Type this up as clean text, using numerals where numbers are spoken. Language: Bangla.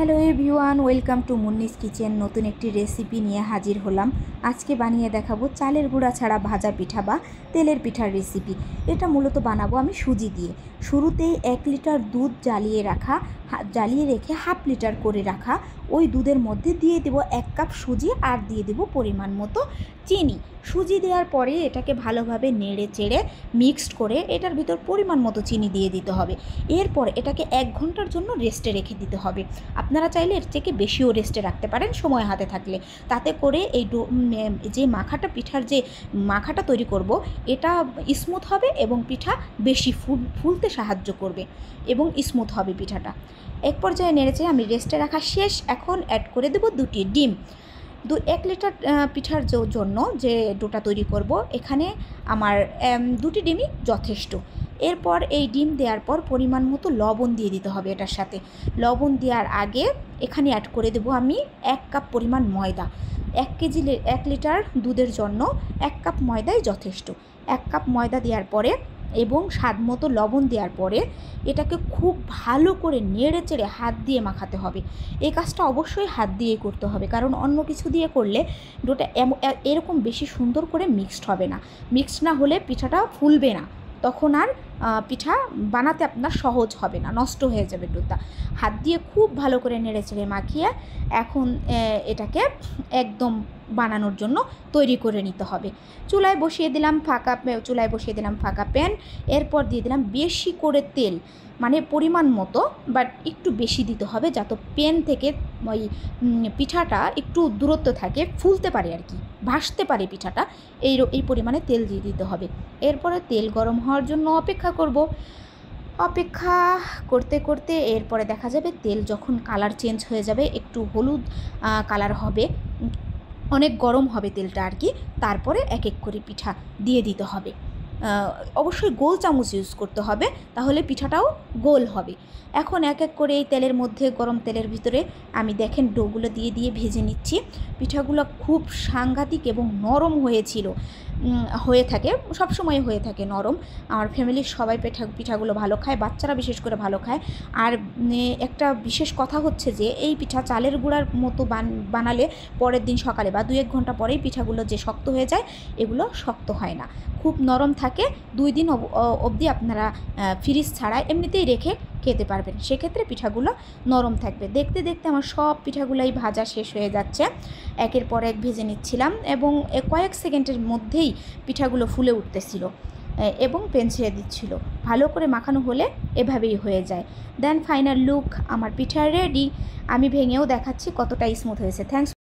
Hello everyone, welcome to মুন্নিস kitchen. নতুন একটি রেসিপি নিয়ে হাজির হলাম। আজকে বানিয়ে দেখাবো চালের গুঁড়া ছাড়া ভাজা পিঠা বা তেলের পিঠার রেসিপি। এটা মূলত বানাবো আমি সুজি দিয়ে। শুরুতেই 1 লিটার দুধ জ্বালিয়ে রেখে হাফ লিটার করে রাখা ওই দুধের মধ্যে দিয়ে দেবো 1 কাপ সুজি আর দিয়ে দেবো পরিমাণ মতো চিনি। সুজি দেওয়ার পরে এটাকে ভালোভাবে নেড়ে চেড়ে মিক্সড করে এটার ভিতর পরিমাণ মতো চিনি দিয়ে দিতে হবে। এরপর এটাকে 1 ঘন্টার জন্য রেস্টে রেখে দিতে হবে। আপনারা চাইলে এর থেকে বেশিও রেস্টে রাখতে পারেন সময় হাতে থাকলে। তাতে করে এই যে পিঠার যে মাখাটা তৈরি করব এটা স্মুথ হবে এবং পিঠা বেশি ফুলতে সাহায্য করবে এবং স্মুথ হবে পিঠাটা। এক পর্যায়ে নেড়েছে আমি রেস্টে রাখা শেষ। এখন অ্যাড করে দেব 2টি ডিম। 1 লিটার পিঠার জন্য যে ডোটা তৈরি করব এখানে আমার 2টি ডিমই যথেষ্ট। এরপর এই ডিম দেওয়ার পর পরিমাণ মতো লবণ দিয়ে দিতে হবে। এটার সাথে লবণ দেওয়ার আগে এখানে অ্যাড করে দেব আমি 1 কাপ পরিমাণ ময়দা। 1 লিটার দুধের জন্য 1 কাপ ময়দাই যথেষ্ট। 1 কাপ ময়দা দেওয়ার পরে এবং স্বাদ মতো লবণ দেওয়ার পরে এটাকে খুব ভালো করে নেড়ে চেড়ে হাত দিয়ে মাখাতে হবে। এই কাজটা অবশ্যই হাত দিয়েই করতে হবে, কারণ অন্য কিছু দিয়ে করলে ডোটা এরকম বেশি সুন্দর করে মিক্সড হবে না। মিক্সড না হলে পিঠাটা ফুলবে না, তখন আর পিঠা বানাতে আপনার সহজ হবে না, নষ্ট হয়ে যাবে ডোটা। হাত দিয়ে খুব ভালো করে নেড়ে চেড়ে মাখিয়ে এখন এটাকে একদম বানানোর জন্য তৈরি করে নিতে হবে। চুলায় বসিয়ে দিলাম ফাঁকা প্যান। এরপর দিয়ে দিলাম বেশি করে তেল, মানে পরিমাণ মতো, বাট একটু বেশি দিতে হবে যাতে প্যান থেকে ওই পিঠাটা একটু দূরত্ব থাকে, ফুলতে পারে আর কি, ভাসতে পারে পিঠাটা। এই পরিমাণে তেল দিয়ে দিতে হবে। এরপরে তেল গরম হওয়ার জন্য অপেক্ষা করতে করতে এরপরে দেখা যাবে তেল যখন কালার চেঞ্জ হয়ে যাবে, একটু হলুদ কালার হবে, অনেক গরম হবে তেলটা আর কি। তারপরে এক এক করে পিঠা দিয়ে দিতে হবে। অবশ্যই গোল চামচ ইউজ করতে হবে, তাহলে পিঠাটাও গোল হবে। এখন এক এক করে এই তেলের মধ্যে, গরম তেলের ভিতরে আমি দেখেন ডোগুলো দিয়ে ভেজে নিচ্ছি। পিঠাগুলো খুব সাংঘাতিক এবং নরম হয়ে থাকে, সবসময় হয়ে থাকে নরম। আমার ফ্যামিলির সবাই পিঠাগুলো ভালো খায়, বাচ্চারা বিশেষ করে ভালো খায়। আর একটা বিশেষ কথা হচ্ছে যে এই পিঠা চালের গুঁড়ার মতো বানালে পরের দিন সকালে বা 2-1 ঘন্টা পরেই পিঠাগুলো যে শক্ত হয়ে যায়, এগুলো শক্ত হয় না, খুব নরম থাকে। 2 দিন অবধি আপনারা ফ্রিজ ছাড়া এমনিতেই রেখে খেতে পারবেন, সেক্ষেত্রে পিঠাগুলো নরম থাকবে। দেখতে দেখতে আমার সব পিঠাগুলোই ভাজা শেষ হয়ে যাচ্ছে। একের পর এক ভেজে নিচ্ছিলাম এবং কয়েক সেকেন্ডের মধ্যেই পিঠাগুলো ফুলে উঠতেছিল এবং প্যান ছেড়ে দিচ্ছিল। ভালো করে মাখানো হলে এভাবেই হয়ে যায়। দেন ফাইনাল লুক, আমার পিঠা রেডি। আমি ভেঙেও দেখাচ্ছি কতটা স্মুথ হয়েছে। থ্যাংকস।